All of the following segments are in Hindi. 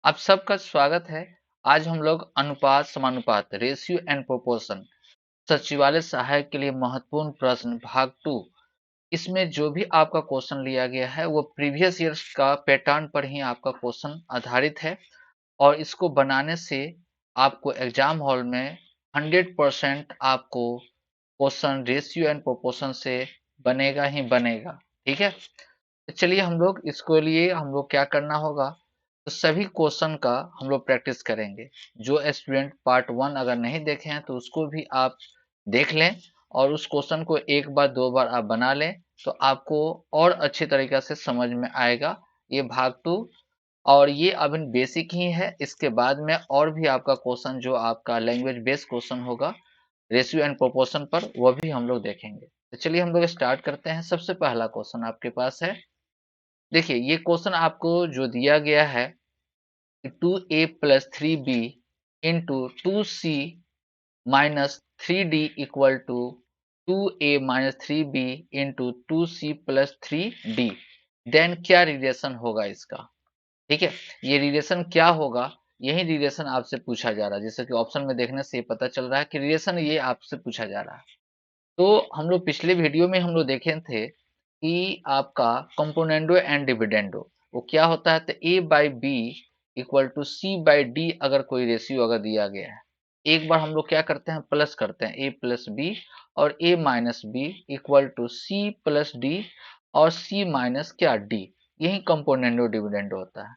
आप सबका स्वागत है। आज हम लोग अनुपात समानुपात रेशियो एंड प्रोपोर्शन सचिवालय सहायक के लिए महत्वपूर्ण प्रश्न भाग 2। इसमें जो भी आपका क्वेश्चन लिया गया है वो प्रीवियस ईयर्स का पैटर्न पर ही आपका क्वेश्चन आधारित है और इसको बनाने से आपको एग्जाम हॉल में 100% आपको क्वेश्चन रेशियो एंड प्रोपोर्शन से बनेगा ही बनेगा। ठीक है, तो चलिए हम लोग इसको लिए हम लोग क्या करना होगा, तो सभी क्वेश्चन का हम लोग प्रैक्टिस करेंगे। जो स्टूडेंट पार्ट 1 अगर नहीं देखे हैं तो उसको भी आप देख लें और उस क्वेश्चन को एक बार दो बार आप बना लें तो आपको और अच्छी तरीके से समझ में आएगा। ये भाग 2 और ये अभी बेसिक ही है। इसके बाद में और भी आपका क्वेश्चन जो आपका लैंग्वेज बेस्ड क्वेश्चन होगा रेशियो एंड प्रोपोर्शन पर, वह भी हम लोग देखेंगे। तो चलिए हम लोग स्टार्ट करते हैं। सबसे पहला क्वेश्चन आपके पास है, देखिए ये क्वेश्चन आपको जो दिया गया है 2a+3b into 2c minus 3d equal to 2a-3b into 2c+3d, देन क्या रिलेशन होगा इसका। ठीक है, ये रिलेशन क्या होगा, यही रिलेशन आपसे पूछा जा रहा है। जैसे कि ऑप्शन में देखने से ये पता चल रहा है कि रिलेशन ये आपसे पूछा जा रहा है। तो हम लोग पिछले वीडियो में हम लोग देखे थे कि आपका कंपोनेंडो एंड डिविडेंडो वो क्या होता है, तो A by B equal to C by D अगर कोई रेशियो अगर दिया गया है, एक बार हम लोग क्या करते हैं प्लस करते हैं ए प्लस बी और A minus B equal to C plus D और सी माइनस क्या डी, यही कंपोनेंडो डिविडेंडो होता है।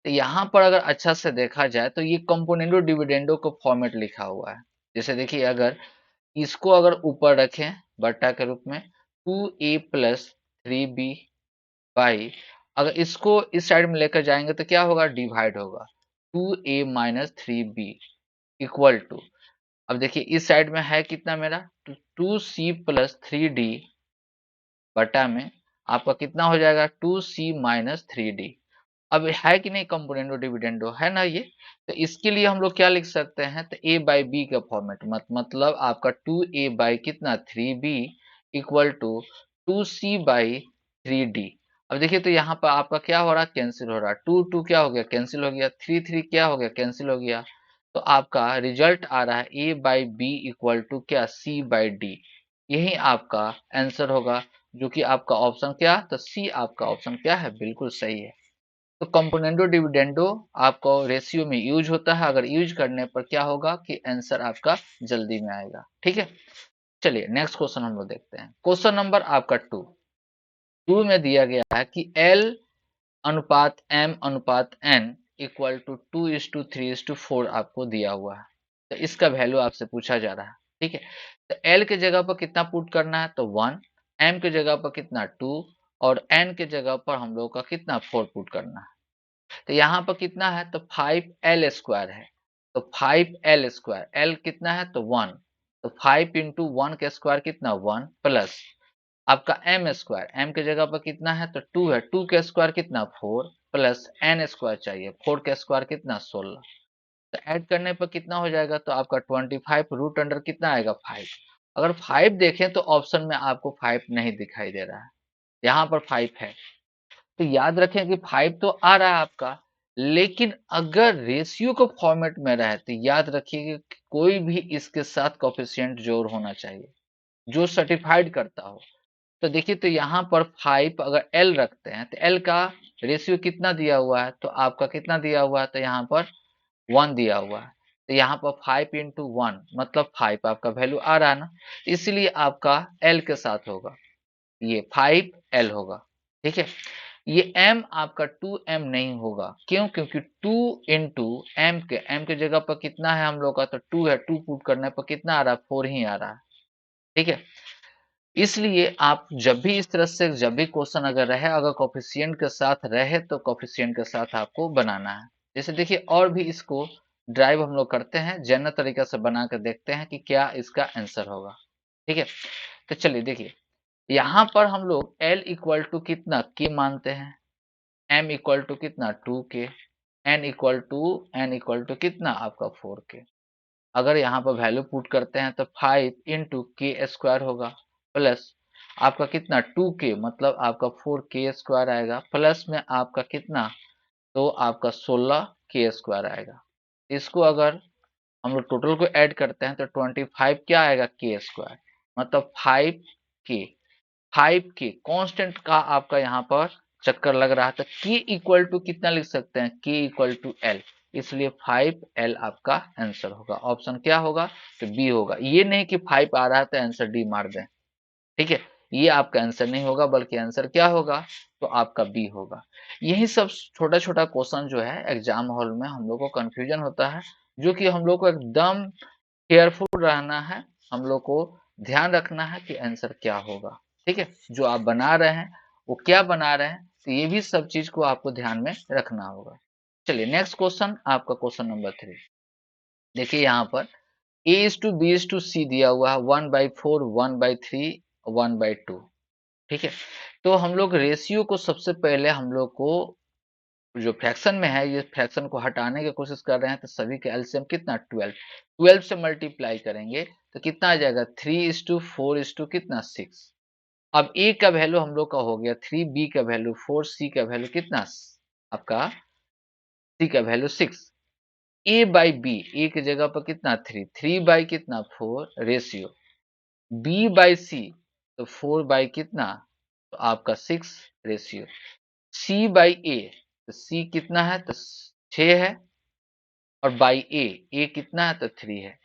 तो यहाँ पर अगर अच्छा से देखा जाए तो ये कंपोनेंडो डिविडेंडो का फॉर्मेट लिखा हुआ है। जैसे देखिए अगर इसको अगर ऊपर रखें बट्टा के रूप में 2a+3b बाई, अगर इसको इस साइड में लेकर जाएंगे तो क्या होगा, डिवाइड होगा 2a-3b इक्वल टू, अब देखिए इस साइड में है कितना मेरा, तो 2c+3d बटा में आपका कितना हो जाएगा 2c-3d। अब है कि नहीं कंपोनेंडो डिविडेंडो, है ना ये। तो इसके लिए हम लोग क्या लिख सकते हैं, तो a बाई बी का फॉर्मेट मतलब आपका 2a बाई कितना 3b इक्वल टू 2c/3d। अब देखिए तो यहाँ पर आपका क्या हो रहा है, कैंसिल हो रहा है, 2 2 क्या हो गया कैंसिल हो गया, 3 3 क्या हो गया कैंसिल हो गया। तो आपका रिजल्ट आ रहा है a by B equal to क्या c/d, यही आपका आंसर होगा, जो कि आपका ऑप्शन क्या, तो सी आपका ऑप्शन क्या है, बिल्कुल सही है। तो कंपोनेंडो डिविडेंडो आपको रेशियो में यूज होता है, अगर यूज करने पर क्या होगा कि आंसर आपका जल्दी में आएगा। ठीक है, चलिए नेक्स्ट क्वेश्चन हम लोग देखते हैं। क्वेश्चन नंबर आपका 2 में दिया गया है कि L अनुपात M अनुपात N इक्वल टू 2:3:4 आपको दिया हुआ है। तो इसका वैल्यू आपसे पूछा जा रहा है। ठीक है, तो L के जगह पर कितना पुट करना है, तो 1, M के जगह पर कितना 2 और N के जगह पर हम लोग का कितना 4 पुट करना है। तो यहाँ पर कितना है, तो 5l² है, तो 5l², l कितना है तो 1, तो 5 इंटू 1 का स्क्वायर कितना 1 प्लस आपका m², m के जगह पर कितना है तो 2 है, 2 का स्क्वायर कितना 4 प्लस n² चाहिए, 4 का स्क्वायर कितना 16। तो ऐड करने पर कितना हो जाएगा, तो आपका 25 रूट अंडर कितना आएगा 5। अगर 5 देखें तो ऑप्शन में आपको 5 नहीं दिखाई दे रहा है, यहाँ पर 5 है। तो याद रखें कि 5 तो आ रहा है आपका, लेकिन अगर रेशियो को फॉर्मेट में रहे तो याद रखिए कि कोई भी इसके साथ कोफिशिएंट जोड़ होना चाहिए जो सर्टिफाइड करता हो। तो देखिए तो यहाँ पर 5 अगर एल रखते हैं तो एल का रेशियो कितना दिया हुआ है, तो आपका कितना दिया हुआ है, तो यहाँ पर 1 दिया हुआ है। तो यहाँ पर 5 इंटू 1 मतलब 5 आपका वैल्यू आ रहा है ना, इसलिए आपका एल के साथ होगा, ये 5l होगा। ठीक है, ये m आपका 2m नहीं होगा, क्यों, क्योंकि 2 इंटू m के जगह पर कितना है हम लोग का, तो 2 है, 2 पुट करने पर कितना आ रहा है 4 ही आ रहा है। ठीक है, इसलिए आप जब भी इस तरह से जब भी क्वेश्चन अगर रहे, अगर कोफिशिएंट के साथ रहे तो कोफिशिएंट के साथ आपको बनाना है। जैसे देखिए और भी इसको ड्राइव हम लोग करते हैं, जनरल तरीका से बना कर देखते हैं कि क्या इसका आंसर होगा। ठीक है, तो चलिए देखिए यहाँ पर हम लोग L इक्वल टू कितना के मानते हैं, M इक्वल टू कितना 2k, N इक्वल टू कितना आपका 4k। अगर यहाँ पर वैल्यू पुट करते हैं तो 5 इंटू के स्क्वायर होगा प्लस आपका कितना 2k मतलब आपका 4k स्क्वायर आएगा, प्लस में आपका कितना, तो आपका 16 के स्क्वायर आएगा। इसको अगर हम लोग टोटल को ऐड करते हैं तो 25 क्या आएगा के स्क्वायर, मतलब 5 के कांस्टेंट का आपका यहाँ पर चक्कर लग रहा था। के इक्वल टू कितना लिख सकते हैं, के इक्वल टू एल, इसलिए 5L आपका आंसर होगा। ऑप्शन क्या होगा, तो बी होगा। ये नहीं कि 5 आ रहा है तो आंसर डी मार दें, ठीक है, ये आपका आंसर नहीं होगा, बल्कि आंसर क्या होगा, तो आपका बी होगा। यही सब छोटा छोटा क्वेश्चन जो है एग्जाम हॉल में हम लोग को कंफ्यूजन होता है, जो कि हम लोग को एकदम केयरफुल रहना है, हम लोग को ध्यान रखना है कि आंसर क्या होगा, ठीक है। जो आप बना रहे हैं वो क्या बना रहे हैं, तो ये भी सब चीज को आपको ध्यान में रखना होगा। चलिए नेक्स्ट क्वेश्चन, आपका क्वेश्चन नंबर 3। देखिए यहाँ पर a is to B is to C दिया हुआ है, 1/4, 1/3, 1/2, ठीक है। तो हम लोग रेशियो को सबसे पहले हम लोग को जो फ्रैक्शन में है, ये फ्रैक्शन को हटाने की कोशिश कर रहे हैं, तो सभी के एलसीएम कितना 12, 12 से मल्टीप्लाई करेंगे तो कितना आ जाएगा 3:4 कितना 6। अब ए का वैल्यू हम लोग का हो गया 3, बी का वैल्यू 4, सी का वैल्यू कितना आपका, सी का वैल्यू 6। ए बाई बी, ए की जगह पर कितना 3, 3 बाई कितना 4 रेशियो, बी बाई सी तो 4 बाई कितना, तो आपका 6 रेशियो, सी बाई ए तो सी कितना है, तो 6 है, और बाई ए कितना है, तो 3 है।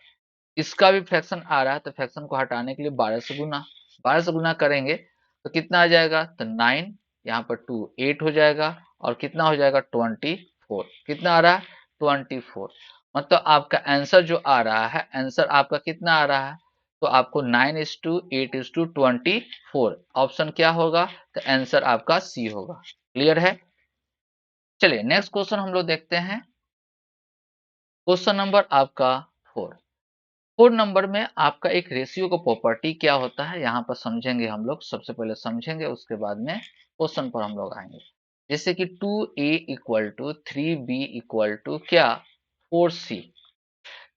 इसका भी फ्रैक्शन आ रहा है, तो फ्रैक्शन को हटाने के लिए 12 से गुना, 12 से गुना करेंगे तो कितना आ जाएगा, तो 9, यहाँ पर 2 8 हो जाएगा, और कितना हो जाएगा 24, कितना आ रहा है 24। मतलब आपका आंसर जो आ रहा है, आंसर आपका कितना आ रहा है, तो आपको 9:8:24, ऑप्शन क्या होगा, तो आंसर आपका सी होगा। क्लियर है। चलिए नेक्स्ट क्वेश्चन हम लोग देखते हैं, क्वेश्चन नंबर आपका 4। 4 नंबर में आपका एक रेशियो का प्रॉपर्टी क्या होता है, यहाँ पर समझेंगे हम लोग, सबसे पहले समझेंगे, उसके बाद में क्वेश्चन पर हम लोग आएंगे। जैसे कि 2a equal to 3b equal to क्या 4c,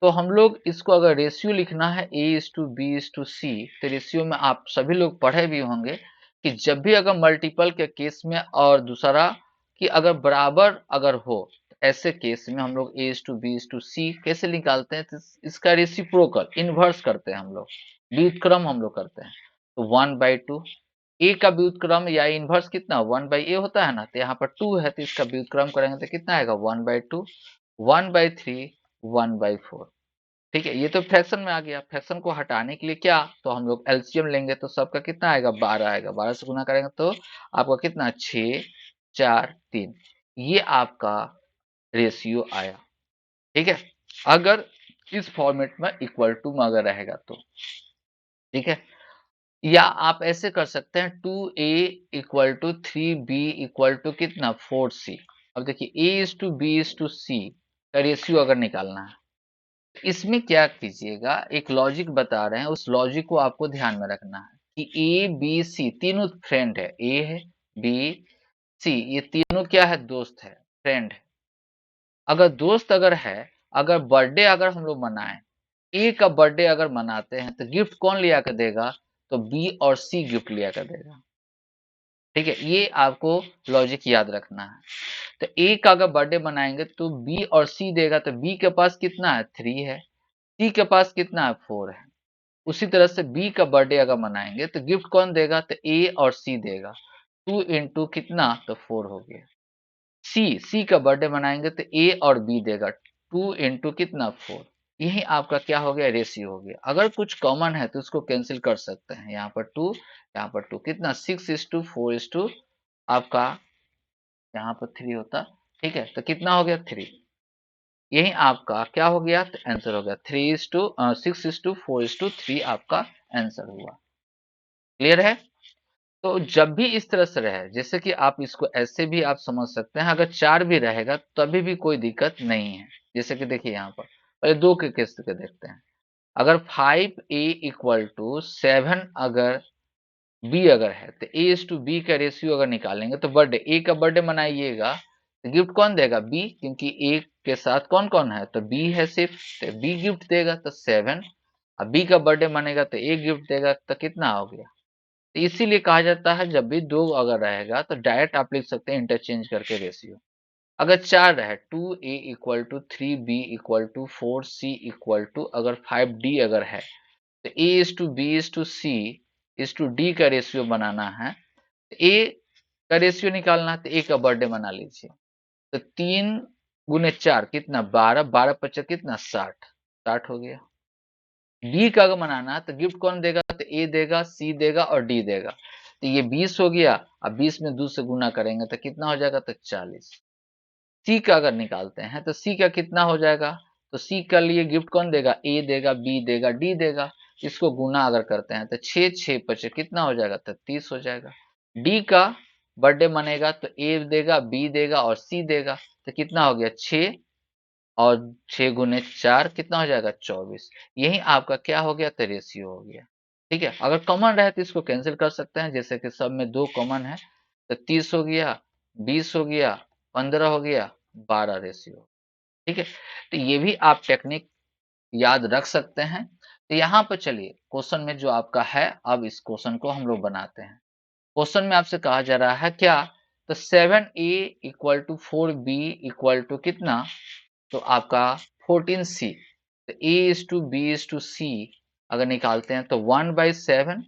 तो हम लोग इसको अगर रेशियो लिखना है a:b:c, तो रेशियो में आप सभी लोग पढ़े भी होंगे कि जब भी अगर मल्टीपल के केस में और दूसरा कि अगर बराबर अगर हो, तो ऐसे केस में हम लोग a:b:c कैसे निकालते हैं, तो इसका रेसिप्रोकल इनवर्स करते हैं हम लोग, व्युत्क्रम हम लोग करते हैं। तो 1/2, ए का व्युत्क्रम या इनवर्स कितना 1/a होता है ना, तो यहाँ पर 2 है तो इसका व्युत्क्रम करेंगे तो कितना आएगा 1/2, 1/3, 1/4, ठीक है। ये तो फ्रैक्शन में आ गया। फ्रैक्शन को हटाने के लिए क्या, तो हम लोग एलसीएम लेंगे, तो सबका कितना आएगा 12 आएगा, 12 से गुना करेंगे तो आपका कितना 6, 4, 3, ये आपका रेशियो आया, ठीक है। अगर इस फॉर्मेट में इक्वल टू में अगर रहेगा तो, ठीक है। या आप ऐसे कर सकते हैं 2a equal to 3b equal to कितना 4c। अब देखिए a:b:c का रेशियो अगर निकालना है, इसमें क्या कीजिएगा, एक लॉजिक बता रहे हैं, उस लॉजिक को आपको ध्यान में रखना है कि ए बी सी तीनों फ्रेंड है, ए है, बी, सी, ये तीनों क्या है, दोस्त है, फ्रेंड है। अगर दोस्त अगर है, अगर बर्थडे अगर हम लोग मनाएं, ए का बर्थडे अगर मनाते हैं तो गिफ्ट कौन लिया कर देगा, तो बी और सी गिफ्ट लिया कर देगा, ठीक है। ये आपको लॉजिक याद रखना है। तो ए का अगर बर्थडे मनाएंगे तो बी और सी देगा, तो बी के पास कितना है 3 है, सी के पास कितना है 4 है। उसी तरह से बी का बर्थडे अगर मनाएंगे तो गिफ्ट कौन देगा, तो ए और सी देगा, 2 इंटू कितना, तो 4 हो गया। सी का बर्थडे मनाएंगे तो ए और बी देगा, 2 इंटू कितना 4, यही आपका क्या हो गया, रेशियो हो गया। अगर कुछ कॉमन है तो उसको कैंसिल कर सकते हैं, यहाँ पर 2, यहाँ पर 2, कितना 6:4 आपका, यहाँ पर 3 होता, ठीक है, तो कितना हो गया 3, यही आपका क्या हो गया, तो आंसर हो गया 6:4:3 आपका आंसर हुआ। क्लियर है। तो जब भी इस तरह से रहे, जैसे कि आप इसको ऐसे भी आप समझ सकते हैं, अगर 4 भी रहेगा तभी भी कोई दिक्कत नहीं है। जैसे कि देखिए यहाँ पर पहले 2 के केस के देखते हैं। अगर 5a इक्वल टू 7 अगर बी अगर है, तो a:b का रेशियो अगर निकालेंगे तो बर्थडे, ए का बर्थडे मनाइएगा तो गिफ्ट कौन देगा, बी, क्योंकि ए के साथ कौन कौन है, तो बी है सिर्फ, तो बी गिफ्ट देगा, तो 7। अब बी का बर्थडे मनेगा तो ए गिफ्ट देगा, तो कितना हो गया। तो इसीलिए कहा जाता है जब भी 2 अगर रहेगा तो डायरेक्ट आप लिख सकते हैं इंटरचेंज करके रेशियो। अगर 4 रहे 2a equal to 3b equal to 4c equal to अगर 5d अगर है, तो a is to b is to c is to d का रेशियो बनाना है। तो a का रेशियो निकालना है, तो a का बर्थडे बना लीजिए। तो 3 × 4 कितना 12, 12 × 5 कितना 60, 60 हो गया। बी का अगर बनाना है तो गिफ्ट कौन देगा, तो ए देगा, सी देगा और डी देगा। तो ये 20 हो गया। अब 20 में 2 से गुना करेंगे तो कितना हो जाएगा, तो 40। सी का अगर निकालते हैं तो सी का कितना हो जाएगा, तो सी का लिए गिफ्ट कौन देगा, ए देगा, बी देगा, डी देगा। इसको गुना अगर करते हैं तो 6 6 5 कितना हो जाएगा, तो 30 हो जाएगा। डी का बर्थडे मनेगा तो ए देगा, बी देगा और सी देगा। तो कितना हो गया 6 और 6 × 4 कितना हो जाएगा 24। यही आपका क्या हो गया, तो रेशियो हो गया। ठीक है, अगर कॉमन रहे तो इसको कैंसिल कर सकते हैं, जैसे कि सब में 2 कॉमन है, तो 30 हो गया, 20 हो गया, 15 हो गया, 12 रेशियो। ठीक है, तो ये भी आप टेक्निक याद रख सकते हैं। तो यहाँ पर चलिए क्वेश्चन में जो आपका है, अब इस क्वेश्चन को हम लोग बनाते हैं। क्वेश्चन में आपसे कहा जा रहा है क्या, तो 7a equal to 4b equal to कितना, तो आपका 14c। तो a is to B is to C अगर निकालते हैं तो 1/7,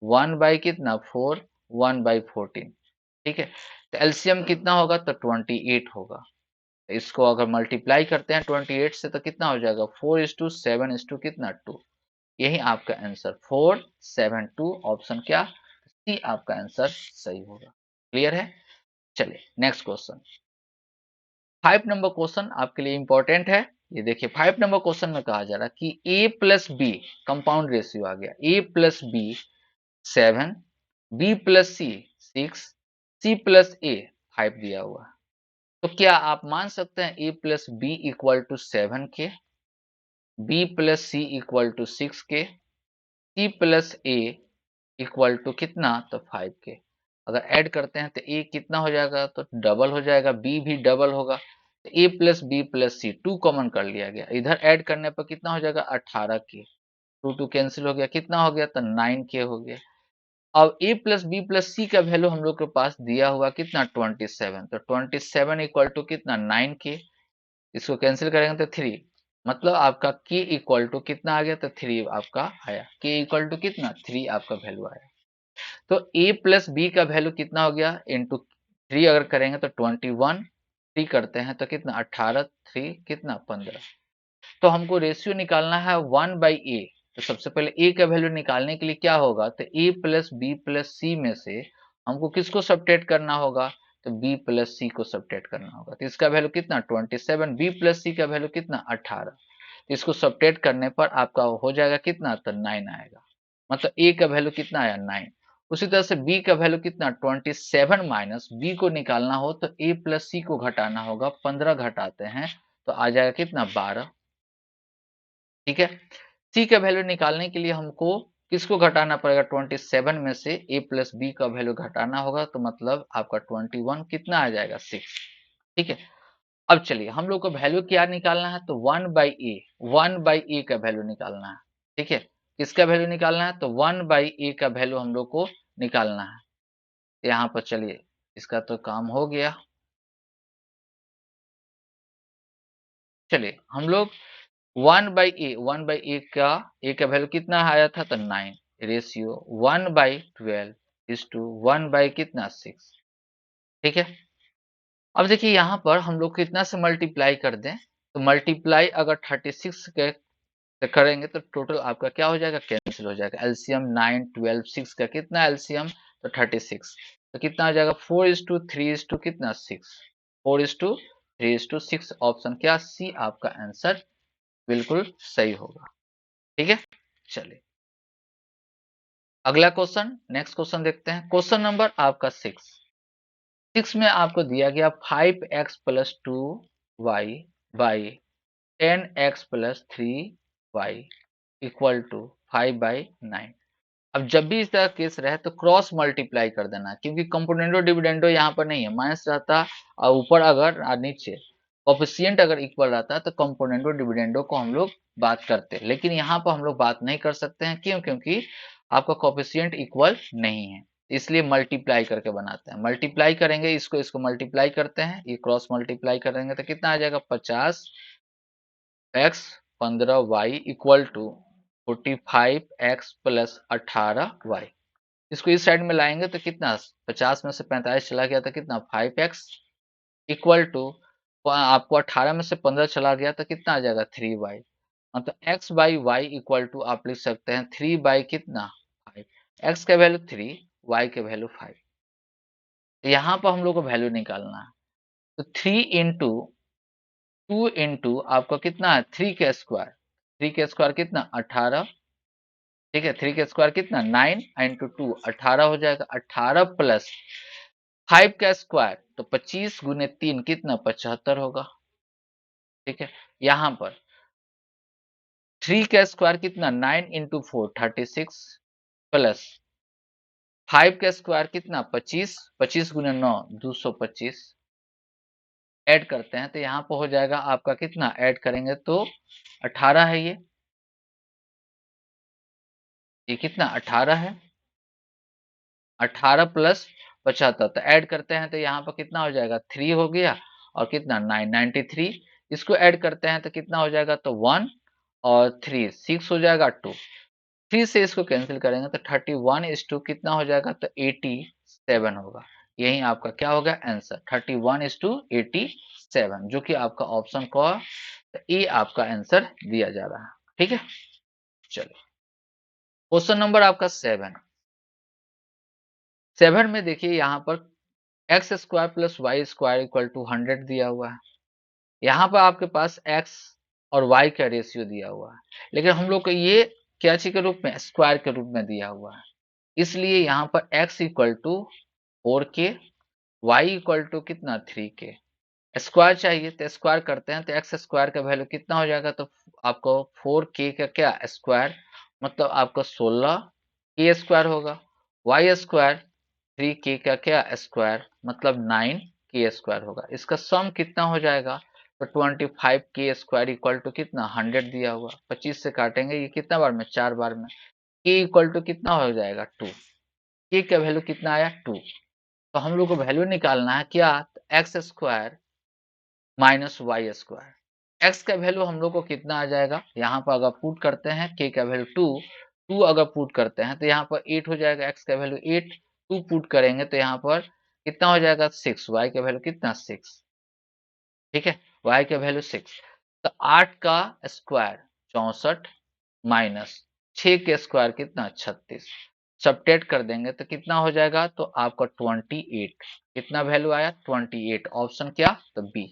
1/कितना 4, 1/14। ठीक है, तो एलसीएम कितना होगा, तो 28 होगा। तो इसको अगर मल्टीप्लाई करते हैं 28 से तो कितना हो जाएगा, 4:7 कितना 2। यही आपका आंसर 472 ऑप्शन क्या, सी आपका आंसर सही होगा। क्लियर है। चलिए नेक्स्ट क्वेश्चन। 5 नंबर क्वेश्चन आपके लिए इंपॉर्टेंट है। ये देखिए 5 नंबर क्वेश्चन में कहा जा रहा है कि a plus B compound ratio आ गया, a plus B 7, b plus C 6, c plus A 5 दिया हुआ है। तो क्या आप मान सकते हैं a plus B equal to 7 के, b plus C equal to 6 के, c plus A equal to कितना, तो 5 के। अगर ऐड करते हैं तो a कितना हो जाएगा, तो डबल हो जाएगा, b भी डबल होगा। तो a plus B plus C 2 common कर लिया गया, इधर ऐड करने पर कितना हो जाएगा 18 के, 2 2 कैंसिल हो गया, कितना हो गया, तो 9 के हो गया। अब a प्लस बी प्लस सी का वैल्यू हम लोग के पास दिया हुआ कितना 27, तो 27 इक्वल टू कितना 9 के। इसको कैंसिल करेंगे तो 3, मतलब आपका k इक्वल टू कितना आ गया, तो 3 आपका आया, k इक्वल टू कितना 3 आपका वैल्यू आया। तो a प्लस बी का वैल्यू कितना हो गया, इंटू 3 अगर करेंगे तो 21, 3 करते हैं तो कितना 18, 3 कितना 15। तो हमको रेशियो निकालना है 1/a। तो सबसे पहले a का वैल्यू निकालने के लिए क्या होगा, तो a प्लस बी प्लस सी में से हमको किसको सब्ट्रैक्ट करना होगा, तो b प्लस सी को सब्ट्रैक्ट करना होगा। तो इसका वैल्यू कितना 27, b प्लस सी का वैल्यू कितना 18। इसको सब्ट्रैक्ट करने पर आपका हो जाएगा कितना, तो 9 आएगा। मतलब a का वैल्यू कितना आया 9। उसी तरह से b का वैल्यू कितना 27 माइनस b को निकालना हो तो a प्लस सी को घटाना होगा, 15 घटाते हैं तो आ जाएगा कितना 12। ठीक है, c का वैल्यू निकालने के लिए हमको किसको घटाना पड़ेगा, 27 में से a प्लस बी का वैल्यू घटाना होगा, तो मतलब आपका 21 कितना आ जाएगा 6। ठीक है, अब चलिए हम लोग को वैल्यू क्या निकालना है, तो 1/a, 1/a का वैल्यू निकालना है। ठीक है, किसका वैल्यू निकालना है, तो 1/a का वैल्यू हम लोग को निकालना है। तो यहाँ पर चलिए इसका तो काम हो गया। चलिए हम लोग 1/a का a का वैल्यू कितना आया था, तो 9, रेशियो 1/12 इज टू 1 कितना 6। ठीक है, अब देखिए यहाँ पर हम लोग कितना से मल्टीप्लाई कर दें, तो मल्टीप्लाई अगर 36 के से करेंगे तो टोटल आपका क्या हो जाएगा, कैंसिल हो जाएगा। एलसीएम 9 12 6 का कितना एलसीएम, तो 36। तो कितना हो जाएगा 4:3 कितना 6, 4:3 ऑप्शन क्या सी आपका आंसर बिल्कुल सही होगा। ठीक है, चलिए अगला क्वेश्चन, नेक्स्ट क्वेश्चन देखते हैं। क्वेश्चन नंबर आपका 6 में आपको दिया गया 5x plus 2y by 10x plus 3y equal to 5/9। अब जब भी इस तरह केस रहे तो क्रॉस मल्टीप्लाई कर देना, क्योंकि कंपोनेंडो डिविडेंडो यहाँ पर नहीं है, माइनस रहता और ऊपर अगर नीचे कोफिशिएंट अगर इक्वल रहता तो कंपोनेंडो डिविडेंडो को हम लोग बात करते, लेकिन यहाँ पर हम लोग बात नहीं कर सकते हैं। क्यों, क्योंकि आपका कोफिशिएंट इक्वल नहीं है। इसलिए मल्टीप्लाई करके बनाते हैं। मल्टीप्लाई करेंगे, इसको इसको मल्टीप्लाई करते हैं, ये क्रॉस मल्टीप्लाई करेंगे तो कितना आ जाएगा 50x 15y equal to 45x plus 18y। इसको इस साइड में लाएंगे तो कितना 50 में से 45 चला गया तो कितना 5x इक्वल टू आपको 18 में से 15 चला गया तो कितना आ जाएगा 3y। मतलब x by Y equal to आप लिख सकते हैं 3 बाई कितना 5। x का वैल्यू 3, y के वैल्यू 5। तो यहाँ पर हम लोग को वैल्यू निकालना है। तो 3 इंटू 2 इंटू आपका कितना है 3 का स्क्वायर। 3 का स्क्वायर कितना 18। ठीक है, 3 का स्क्वायर कितना 9 इंटू 2 18 हो जाएगा। 18 प्लस 5 का स्क्वायर तो 25 गुने 3 कितना 75 होगा। ठीक है, यहाँ पर 3 का स्क्वायर कितना 9 इंटू 4 36 प्लस 5 का स्क्वायर कितना 25, 25 गुने 9 225 ऐड करते हैं तो यहाँ पर हो जाएगा आपका कितना, ऐड करेंगे तो 18 है ये कितना 18 है। 18 प्लस 75 तो ऐड करते हैं तो यहाँ पर कितना हो जाएगा 3 हो गया और कितना 993। इसको ऐड करते हैं तो कितना हो जाएगा तो 1 और 3 6 हो जाएगा 2। 3 से इसको कैंसिल करेंगे तो 31 इस टू कितना हो जाएगा तो 87 होगा। यही आपका क्या होगा आंसर 31 इस टू 87, जो कि आपका ऑप्शन को तो ये आपका आंसर दिया जा रहा है। ठीक है, चलो क्वेश्चन नंबर आपका 7 में देखिए यहाँ पर X square plus Y square equal to 100 दिया हुआ है। यहाँ पर आपके पास एक्स और वाई का रेशियो दिया हुआ है, लेकिन हम लोग को ये क्या चीज के रूप में स्क्वायर के रूप में दिया हुआ है, इसलिए यहाँ पर x इक्वल टू 4k, वाई इक्वल टू कितना 3k। स्क्वायर चाहिए तो स्क्वायर करते हैं तो एक्स स्क्वायर का वैल्यू कितना हो जाएगा तो आपको 4k का क्या स्क्वायर मतलब आपको 16k स्क्वायर होगा। वाई स्क्वायर 3k का क्या स्क्वायर मतलब 9k स्क्वायर होगा। इसका सम कितना हो जाएगा तो 25k स्क्वायर इक्वल टू कितना 100 दिया हुआ। 25 से काटेंगे ये कितना बार में 4 बार में, k इक्वल टू कितना हो जाएगा 2। k का वैल्यू कितना आया 2। तो हम लोग को वैल्यू निकालना है क्या X square minus Y square. X का वैल्यू हम लोग को कितना आ जाएगा, यहाँ पर अगर पुट करते हैं के का वैल्यू 2, 2 अगर पुट करते हैं तो यहाँ पर 8 हो जाएगा। एक्स का वैल्यू 8, 2 पुट करेंगे तो यहाँ पर कितना हो जाएगा 6, वाई का वैल्यू कितना 6। ठीक है, वाई का वैल्यू 6। तो 8 का स्क्वायर 64 माइनस 6 के स्क्वायर कितना 36, सब्ट्रैक्ट कर देंगे तो कितना हो जाएगा तो आपका 28। कितना वैल्यू आया 28, ऑप्शन क्या तो बी।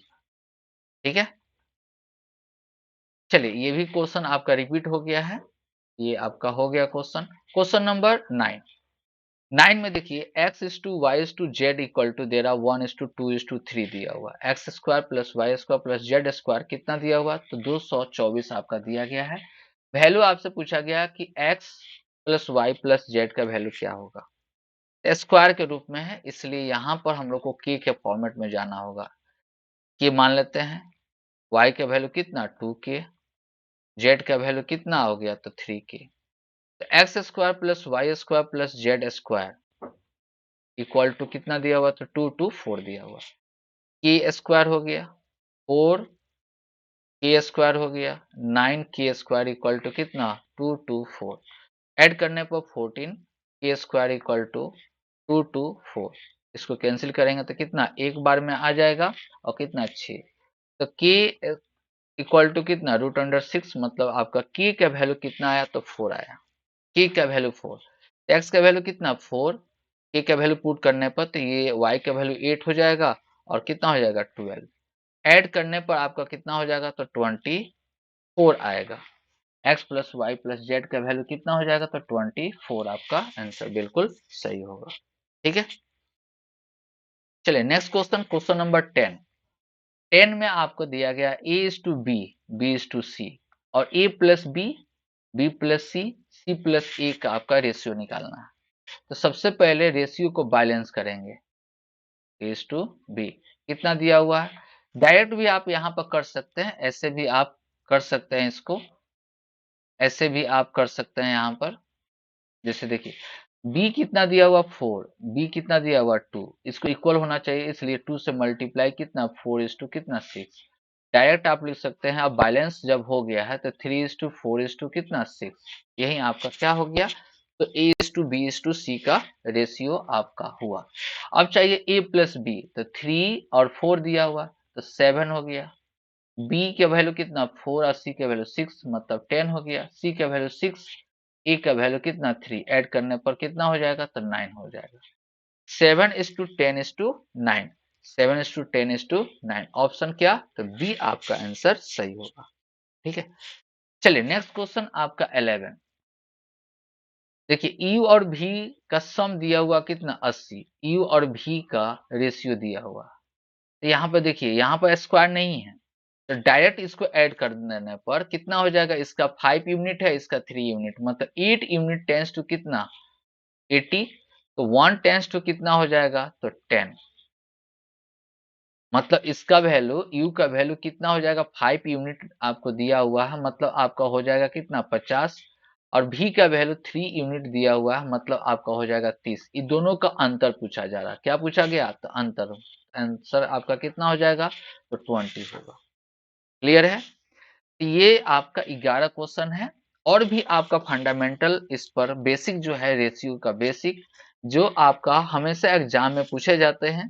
ठीक है, चलिए ये भी क्वेश्चन आपका रिपीट हो गया है, ये आपका हो गया क्वेश्चन। Question number 9। 9 में देखिए x is to Y is to Z equal to दे रहा 1 इज टू 2 इज टू 3 दिया हुआ। X square plus Y square plus Z square कितना दिया हुआ तो 224 आपका दिया गया है। वैल्यू आपसे पूछा गया कि x plus Y plus Z का वैल्यू क्या होगा। स्क्वायर के रूप में है इसलिए यहाँ पर हम लोग को k के फॉर्मेट में जाना होगा। k मान लेते हैं, y का वैल्यू कितना 2k, जेड का वैल्यू कितना हो गया तो 3k। तो X square plus Y square plus Z square equal to कितना दिया हुआ तो 2 2 4 दिया हुआ। के स्क्वायर हो गया 4 के स्क्वायर हो गया 9 के स्क्वायर इक्वल टू कितना 2 2 4। ऐड करने पर 14 के स्क्वायर इक्वल टू 2 2 4। इसको कैंसिल करेंगे तो कितना एक बार में आ जाएगा और कितना 6। तो के इक्वल टू कितना रूट अंडर 6 मतलब आपका के का वैल्यू कितना आया तो 4 आया। के का वैल्यू 4, एक्स का वैल्यू कितना 4, के का वैल्यू पुट करने पर तो ये वाई का वैल्यू 8 हो जाएगा और कितना हो जाएगा 12। ऐड करने पर आपका कितना हो जाएगा तो 24 आएगा। X plus Y plus Z का वैल्यू कितना हो जाएगा तो 24 आपका आंसर बिल्कुल सही होगा। ठीक है, चलिए नेक्स्ट क्वेश्चन, क्वेश्चन नंबर 10। 10 में आपको दिया गया A is to B, B is to C और A plus B plus C plus A का आपका रेशियो निकालना है। तो सबसे पहले रेशियो को बैलेंस करेंगे, ए इज टू बी कितना दिया हुआ है। डायरेक्ट भी आप यहाँ पर कर सकते हैं, ऐसे भी आप कर सकते हैं, इसको ऐसे भी आप कर सकते हैं यहाँ पर। जैसे देखिए बी कितना दिया हुआ 4, बी कितना दिया हुआ 2, इसको इक्वल होना चाहिए, इसलिए 2 से मल्टीप्लाई कितना 4 इज टू कितना 6। डायरेक्ट आप लिख सकते हैं, अब बैलेंस जब हो गया है तो 3 इज टू 4 इज टू कितना 6, यही आपका क्या हो गया, तो A is to B is to C का रेशियो आपका हुआ। अब चाहिए ए प्लस बी, तो 3 और 4 दिया हुआ तो 7 हो गया, बी का वैल्यू कितना 4 और सी का वैल्यू 6 मतलब 10 हो गया, सी का वैल्यू 6, ए का वैल्यू कितना 3, ऐड करने पर कितना हो जाएगा, तो 9 हो जाएगा। 7 is to 10 is to 9, 7 is to 10 is to 9, option क्या, तो बी आपका आंसर सही होगा। ठीक है, चलिए नेक्स्ट क्वेश्चन आपका 11। देखिए यू और भी का सम दिया हुआ कितना 80, यू और भी का रेशियो दिया हुआ, तो यहाँ पे देखिए यहाँ पर स्क्वायर नहीं है, तो डायरेक्ट इसको ऐड कर देने पर कितना हो जाएगा, इसका 5 यूनिट है, इसका 3 यूनिट, मतलब 8 यूनिट टेंस टू कितना 80, तो 1 टेंस टू कितना हो जाएगा, तो 10, मतलब इसका वैल्यू u का वैल्यू कितना हो जाएगा, 5 यूनिट आपको दिया हुआ है, मतलब आपका हो जाएगा कितना 50, और v का वैल्यू 3 यूनिट दिया हुआ है, मतलब आपका हो जाएगा 30। इन दोनों का अंतर पूछा जा रहा है, क्या पूछा गया, तो अंतर, आंसर आपका कितना हो जाएगा, तो 20 होगा। क्लियर है, ये आपका 11 क्वेश्चन है, और भी आपका फंडामेंटल इस पर बेसिक जो है रेशियो का बेसिक, जो आपका हमेशा एग्जाम में पूछे जाते हैं,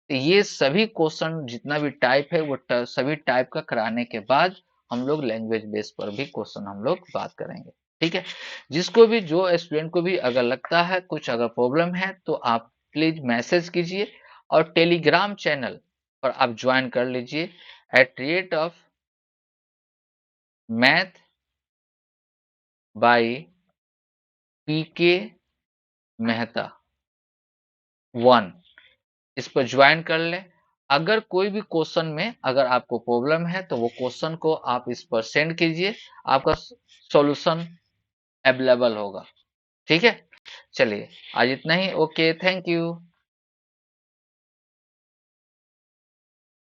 तो ये सभी क्वेश्चन जितना भी टाइप है वो सभी टाइप का कराने के बाद हम लोग लैंग्वेज बेस पर भी क्वेश्चन हम लोग बात करेंगे। ठीक है, जिसको भी, जो स्टूडेंट को भी अगर लगता है कुछ अगर प्रॉब्लम है तो आप प्लीज मैसेज कीजिए, और टेलीग्राम चैनल पर आप ज्वाइन कर लीजिए @ मैथ बाई पीके मेहता 1, इस पर ज्वाइन कर ले। अगर कोई भी क्वेश्चन में अगर आपको प्रॉब्लम है तो वो क्वेश्चन को आप इस पर सेंड कीजिए, आपका सॉल्यूशन अवेलेबल होगा। ठीक है, चलिए आज इतना ही, ओके, थैंक यू।